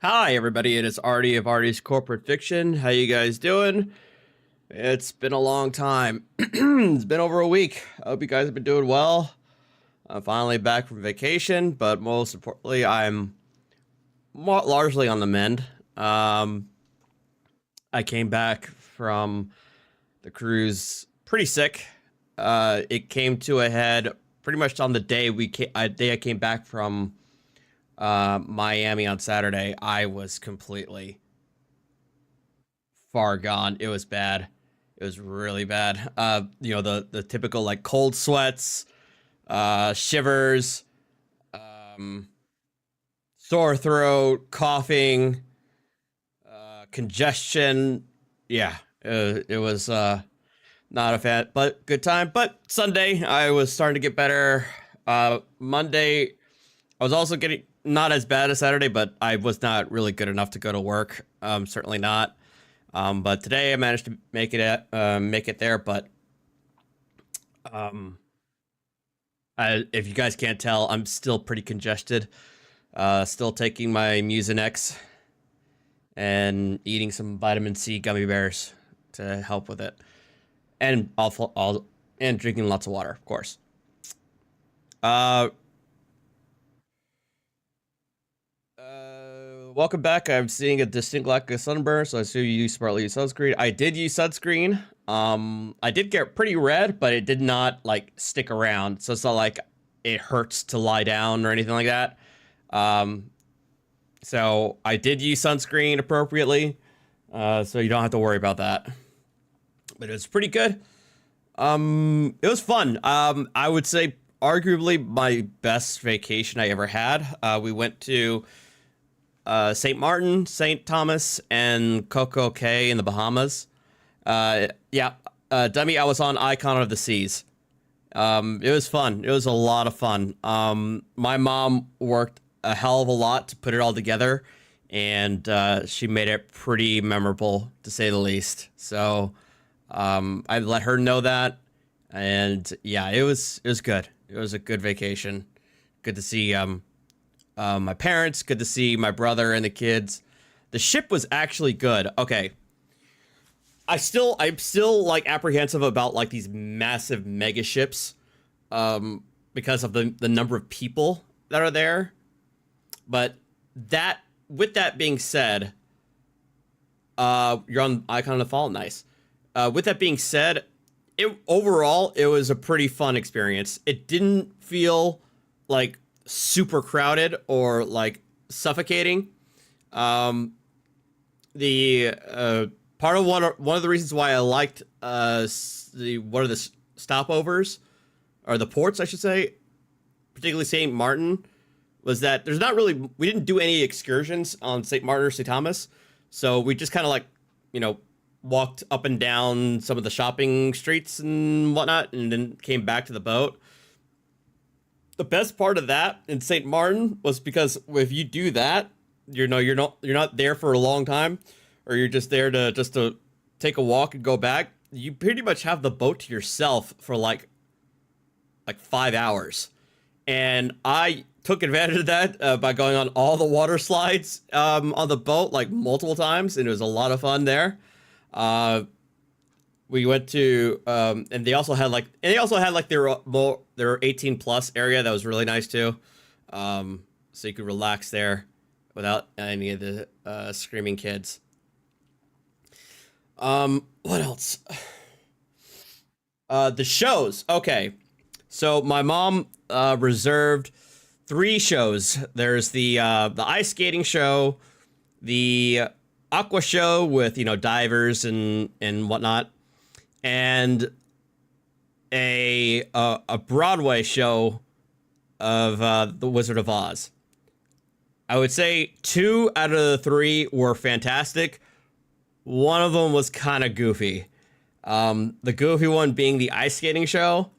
Hi everybody, it is Artie of Artie's Corporate Fiction. How you guys doing? It's been a long time. It's been over a week. I hope you guys have been doing well. I'm finally back from vacation, but most importantly, I'm largely on the mend. I came back from the cruise pretty sick. It came to a head pretty much on the day I came back from Miami on Saturday. I was completely far gone. It was bad. It was really bad. The typical like cold sweats, shivers, um, sore throat, coughing, congestion. Yeah, it was not a fan, but good time. But Sunday, I was starting to get better. Monday, I was also getting not as bad as Saturday, but I was not really good enough to go to work. Certainly not. But today I managed to make it there. But if you guys can't tell, I'm still pretty congested. Still taking my Mucinex and eating some vitamin C gummy bears to help with it, and and drinking lots of water, of course. Uh, Welcome back. I'm seeing a distinct lack of sunburn, so I assume you smartly use sunscreen. I did use sunscreen. I did get pretty red, but it did not like stick around, so it's not like it hurts to lie down or anything like that. So I did use sunscreen appropriately, so you don't have to worry about that. But it was pretty good. It was fun. I would say arguably my best vacation I ever had. We went to St. Martin, St. Thomas, and Coco Cay in the Bahamas. Dummy, I was on Icon of the Seas. It was fun. It was a lot of fun. My mom worked a hell of a lot to put it all together, and she made it pretty memorable, to say the least. So I let her know that, and yeah, it was good. It was a good vacation. Good to see my parents. Good to see my brother and the kids. The ship was actually good. Okay. I'm still like apprehensive about like these massive mega ships, because of the number of people that are there. But with that being said, you're on Icon of the Fall, nice. With that being said, overall it was a pretty fun experience. It didn't feel like super crowded or like suffocating. The part of one of the reasons why I liked one of the stopovers, or the ports I should say, particularly St. Martin, was that we didn't do any excursions on St. Martin or St. Thomas, so we just kind of like, walked up and down some of the shopping streets and whatnot, and then came back to the boat. The best part of that in St. Martin was because if you do that, you're not there for a long time, or you're just there to take a walk and go back. You pretty much have the boat to yourself for like 5 hours, and I took advantage of that by going on all the water slides on the boat like multiple times, and it was a lot of fun there. We went to and they also had their 18 plus area that was really nice too, so you could relax there without any of the screaming kids. What else? The shows. Okay, so my mom reserved 3 shows. There's the ice skating show, the aqua show with divers and whatnot, and a Broadway show of The Wizard of Oz. I would say 2 out of the 3 were fantastic. One of them was kind of goofy. The goofy one being the ice skating show.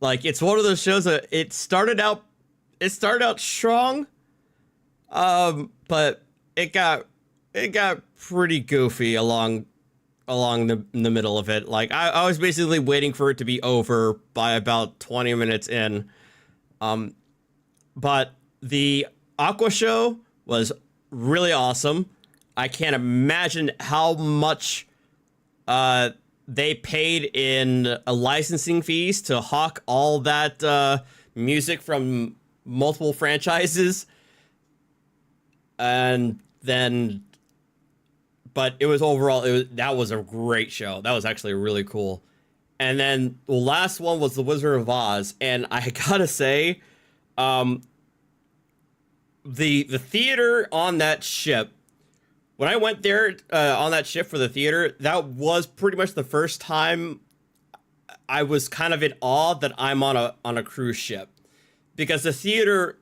Like, it's one of those shows that it started out strong, but it got pretty goofy along the middle of it. Like, I was basically waiting for it to be over by about 20 minutes in. But the aqua show was really awesome. I can't imagine how much they paid in licensing fees to hawk all that music from multiple franchises. And then, but it was overall, that was a great show. That was actually really cool. And then the last one was The Wizard of Oz. And I gotta say, um, the theater on that ship, when I went there on that ship for the theater, that was pretty much the first time I was kind of in awe that I'm on a cruise ship, because the theater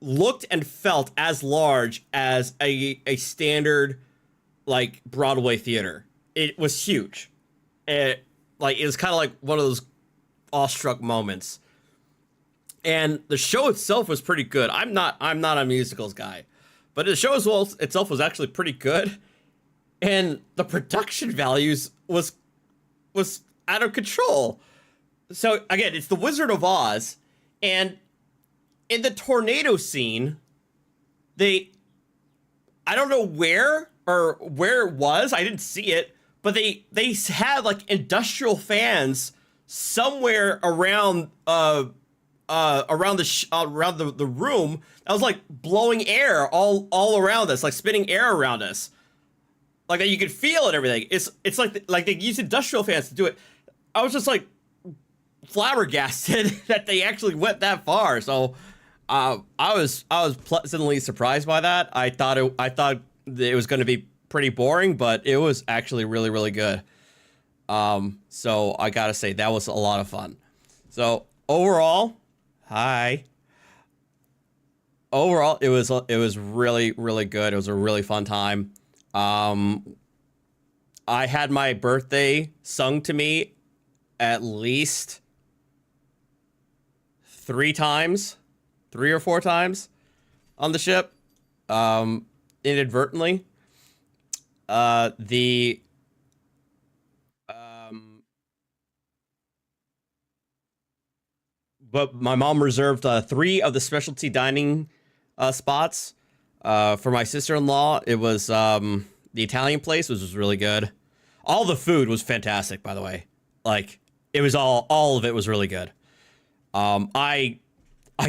looked and felt as large as a standard like Broadway theater. It was huge. It was kind of like one of those awestruck moments. And the show itself was pretty good. I'm not a musicals guy, but the show itself was actually pretty good, and the production values was out of control. So again, it's The Wizard of Oz, and in the tornado scene, I don't know where it was. I didn't see it, but they had like industrial fans somewhere around around the room that was like blowing air all around us, like spinning air around us, like that you could feel it and everything. It's like they use industrial fans to do it. I was just like flabbergasted that they actually went that far. So I was pleasantly surprised by that. I thought it was going to be pretty boring, but it was actually really, really good. So I gotta say that was a lot of fun. So overall, overall, it was really, really good. It was a really fun time. I had my birthday sung to me at least 3 or 4 times on the ship, inadvertently. The But my mom reserved 3 of the specialty dining spots for my sister-in-law. It was the Italian place, which was really good. All the food was fantastic, by the way. Like, it was all of it was really good. I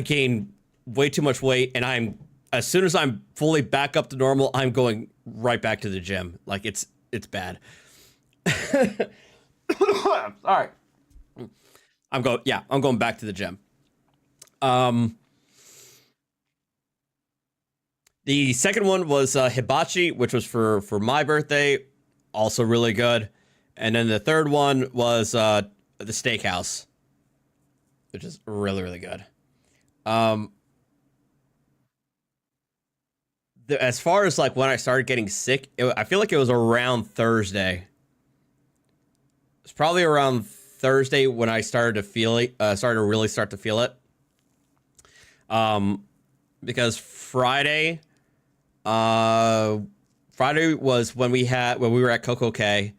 gained way too much weight, and as soon as I'm fully back up to normal, I'm going right back to the gym. Like, it's bad. All right. I'm going back to the gym. The second one was hibachi, which was for my birthday, also really good. And then the third one was the steakhouse, which is really, really good. As far as like when I started getting sick, I feel like it was around Thursday. It's probably around Thursday when I started to feel it, started to really start to feel it. Because Friday was when we were at Coco K,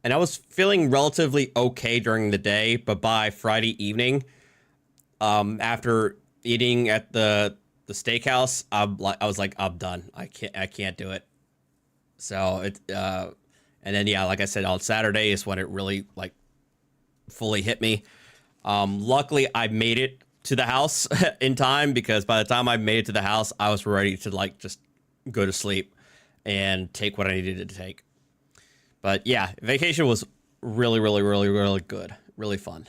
and I was feeling relatively okay during the day, but by Friday evening, after eating at the steakhouse, I was like, I'm done. I can't do it. So and then yeah, like I said, on Saturday is when it really like fully hit me. Luckily, I made it to the house in time, because by the time I made it to the house, I was ready to like just go to sleep and take what I needed to take. But yeah, vacation was really, really, really, really good. Really fun.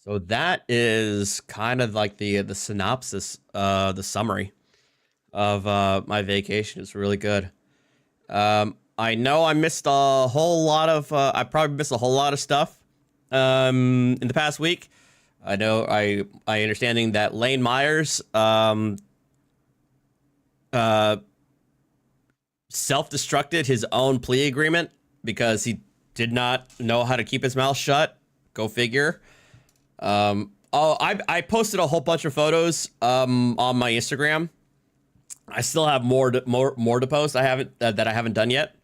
So that is kind of like the synopsis, the summary of my vacation. It's really good. I know I missed a whole lot of, I probably missed a whole lot of stuff in the past week. I know I understanding that Lane Myers self-destructed his own plea agreement because he did not know how to keep his mouth shut. Go figure. I posted a whole bunch of photos on my Instagram. I still have more to post. I haven't that I haven't done yet.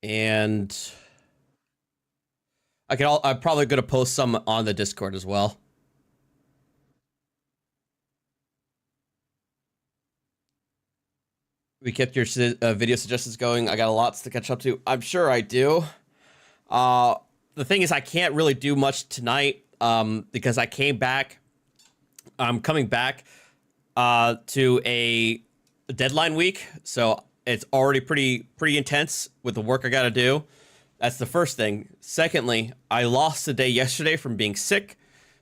And I'm probably gonna post some on the Discord as well. We kept your video suggestions going. I got a lot to catch up to. I'm sure I do. The thing is, I can't really do much tonight because I came back. I'm coming back to a deadline week, so it's already pretty intense with the work I got to do. That's the first thing. Secondly, I lost a day yesterday from being sick.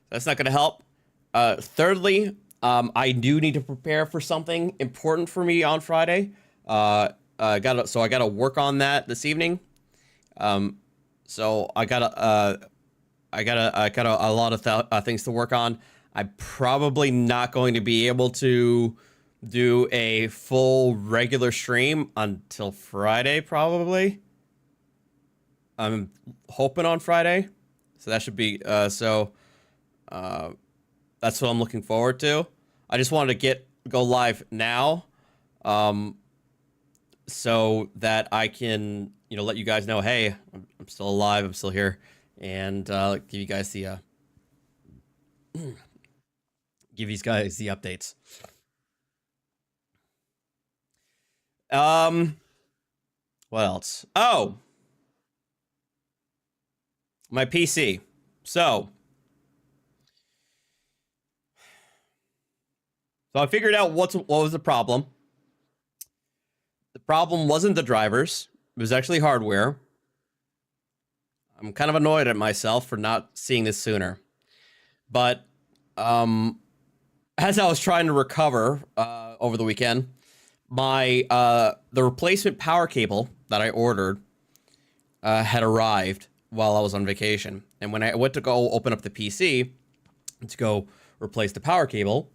That's not going to help. Thirdly, I do need to prepare for something important for me on Friday. So I gotta work on that this evening. So I got a lot of things to work on. I'm probably not going to be able to do a full regular stream until Friday, probably. I'm hoping on Friday, so that should be that's what I'm looking forward to. I just wanted to go live now, so that I can let you guys know, hey, I'm still alive, I'm still here, and give you guys the updates. What else? Oh, my PC. So I figured out what was the problem. The problem wasn't the drivers. It was actually hardware. I'm kind of annoyed at myself for not seeing this sooner. But as I was trying to recover over the weekend, the replacement power cable that I ordered had arrived while I was on vacation. And when I went to go open up the PC to go replace the power cable,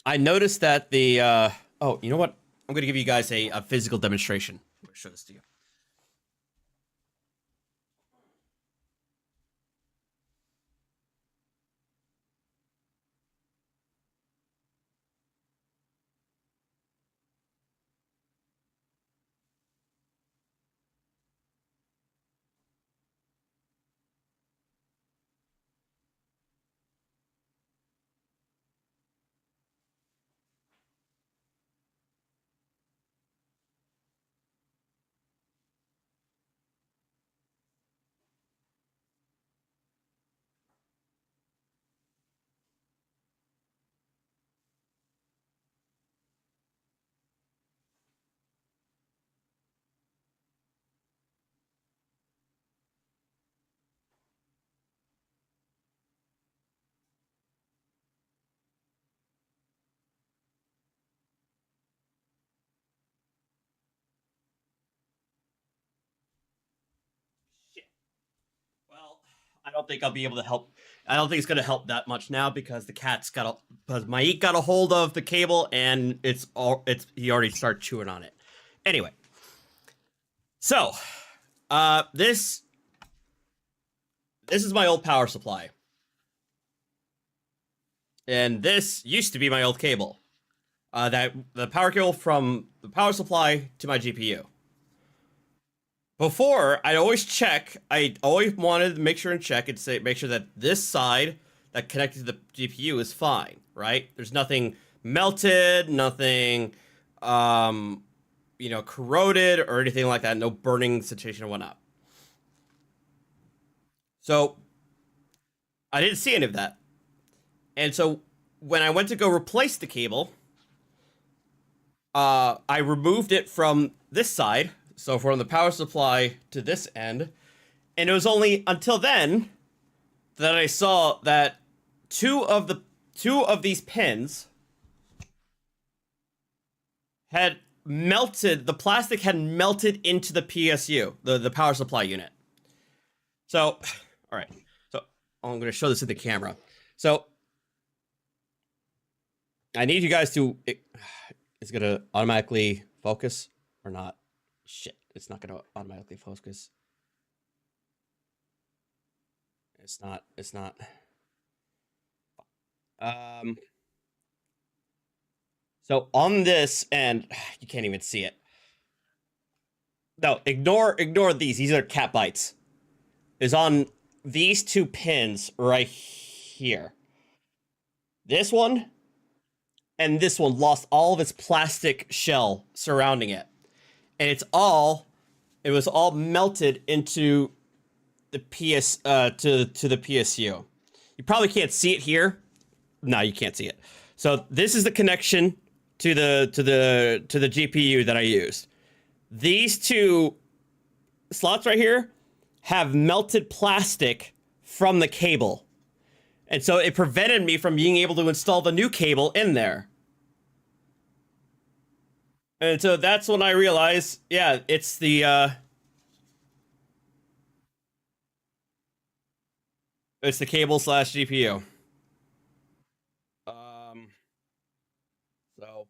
I noticed that the oh, you know what? I'm going to give you guys a physical demonstration. I'm going to show this to you. Well, I don't think I'll be able to help. I don't think it's going to help that much now because because Maik got a hold of the cable and he already started chewing on it. Anyway, so this is my old power supply, and this used to be my old cable. The power cable from the power supply to my GPU. Before, I always wanted to make sure and check and make sure that this side that connected to the GPU is fine, right? There's nothing melted, nothing, corroded or anything like that. No burning situation or whatnot. So I didn't see any of that. And so when I went to go replace the cable, I removed it from this side, so from the power supply to this end, and it was only until then that I saw that two of these pins had melted. The plastic had melted into the PSU, the power supply unit. So, all right. So I'm going to show this to the camera. So I need you guys to. It's going to automatically focus or not? Shit, it's not going to automatically focus. It's not. So on this end, you can't even see it. No, ignore these. These are cat bites. Is on these two pins right here. This one and this one lost all of its plastic shell surrounding it. And it was all melted into the to the PSU. You probably can't see it here. No, you can't see it. So this is the connection to the GPU that I used. These two slots right here have melted plastic from the cable. And so it prevented me from being able to install the new cable in there. And so that's when I realized, yeah, it's the cable slash GPU. So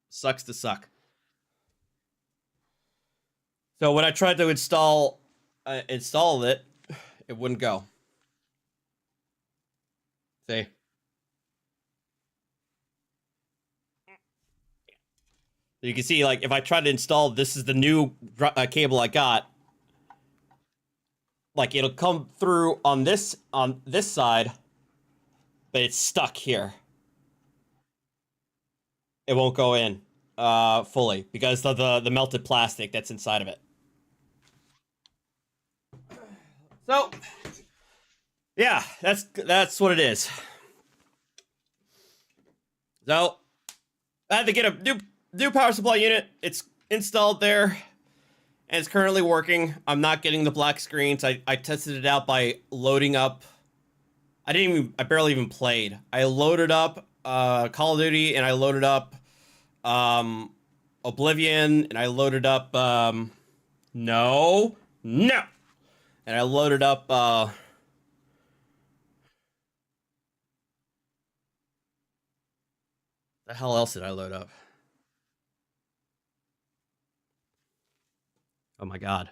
sucks to suck. So when I tried to install it, it wouldn't go. See? You can see, like, if I try to install, this is the new cable I got. Like, it'll come through on this side, but it's stuck here. It won't go in fully because of the melted plastic that's inside of it. So, yeah, that's what it is. So, I had to get a new power supply unit. It's installed there, and it's currently working. I'm not getting the black screens. I tested it out by loading up. I barely even played. I loaded up Call of Duty, and I loaded up Oblivion, and I loaded up no, and I loaded up the hell else did I load up? Oh my god.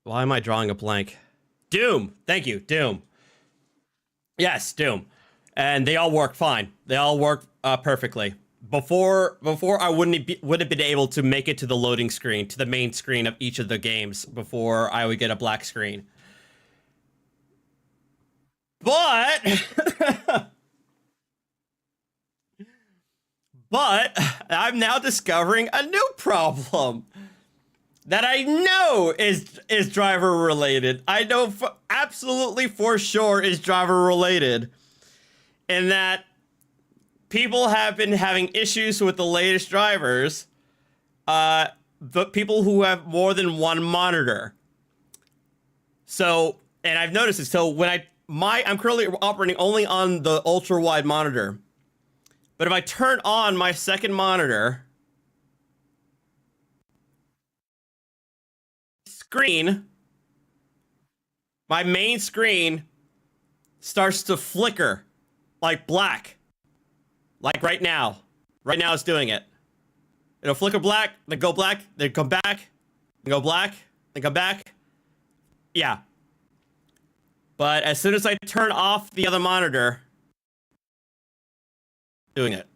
Why am I drawing a blank? Doom! Thank you, Doom. Yes, Doom. And they all work fine. They all work perfectly. Before I wouldn't have been able to make it to the loading screen, to the main screen of each of the games before I would get a black screen. But but I'm now discovering a new problem that I know is driver related. I know absolutely for sure is driver related. And that people have been having issues with the latest drivers, but people who have more than one monitor. So, and I've noticed this. So when I'm currently operating only on the ultra wide monitor, but if I turn on my second monitor, my main screen starts to flicker like black. Like right now. Right now it's doing it. It'll flicker black, then go black, then come back, then go black, then come back. Yeah. But as soon as I turn off the other monitor, doing it.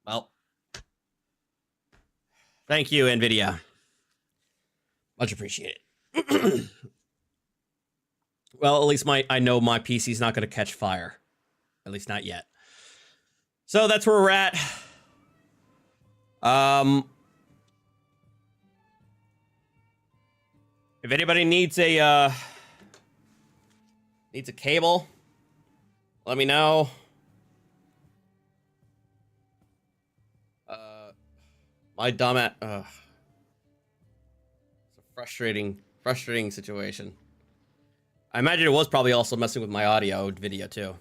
Well. Thank you, NVIDIA. Much appreciated. Well, at least I know my PC's not going to catch fire. At least not yet. So that's where we're at. If anybody needs a cable, let me know. My dumb it's a frustrating situation. I imagine it was probably also messing with my audio video too.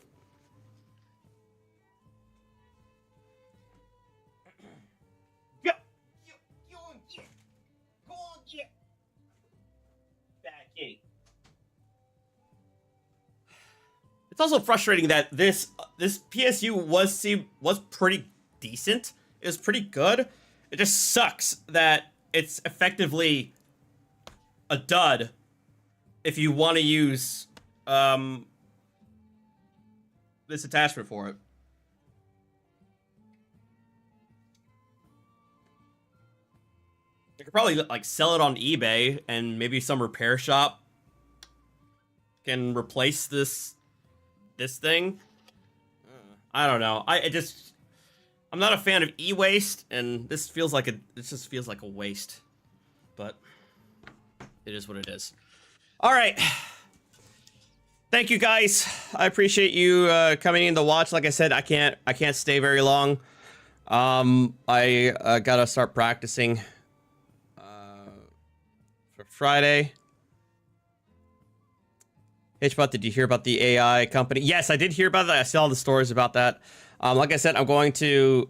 It's also frustrating that this PSU was pretty decent. It was pretty good. It just sucks that it's effectively a dud if you want to use the this attachment for it. I could probably like sell it on eBay, and maybe some repair shop can replace this thing. I don't know. I'm not a fan of e-waste, and this just feels like a waste. But it is what it is. All right. Thank you guys. I appreciate you coming in to watch. Like I said, I can't stay very long. I gotta start practicing for Friday. Hitchbot, did you hear about the AI company? Yes, I did hear about that. I saw all the stories about that. Like I said, I'm going to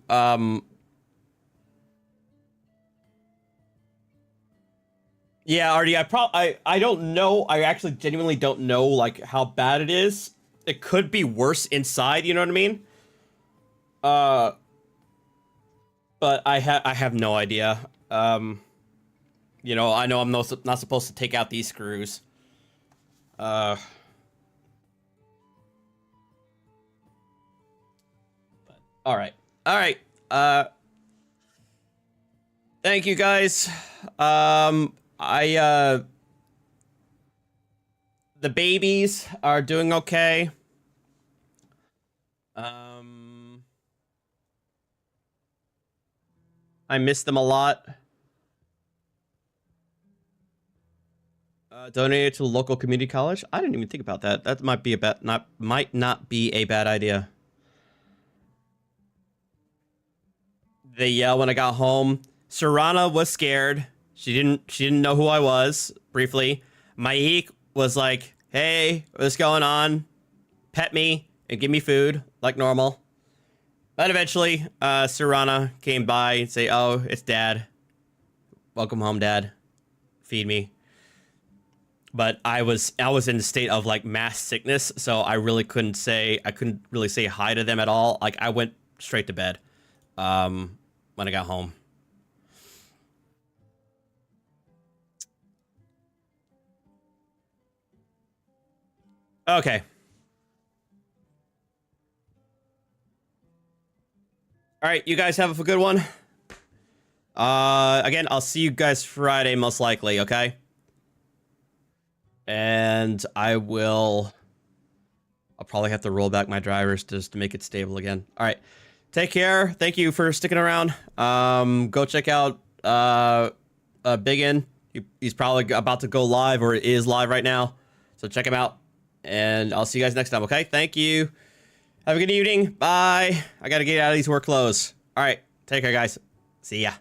yeah, Artie, I don't know. I actually genuinely don't know like how bad it is. It could be worse inside, you know what I mean? But I have no idea. You know, I know I'm not supposed to take out these screws. But, all right. Thank you guys. The babies are doing okay. I miss them a lot. Donated to a local community college. I didn't even think about that. That might be might not be a bad idea. They yell when I got home. Serana was scared. She didn't know who I was. Briefly, Maik was like, "Hey, what's going on? Pet me and give me food like normal." But eventually, Serana came by and say, "Oh, it's Dad. Welcome home, Dad. Feed me." But I was in a state of like mass sickness, so I couldn't really say hi to them at all. Like I went straight to bed when I got home. Okay. All right, you guys have a good one. Again, I'll see you guys Friday most likely, okay? And I'll probably have to roll back my drivers just to make it stable again. All right. Take care. Thank you for sticking around. Go check out Biggin. He's probably about to go live or is live right now. So check him out. And I'll see you guys next time, okay? Thank you. Have a good evening. Bye. I got to get out of these work clothes. All right. Take care, guys. See ya.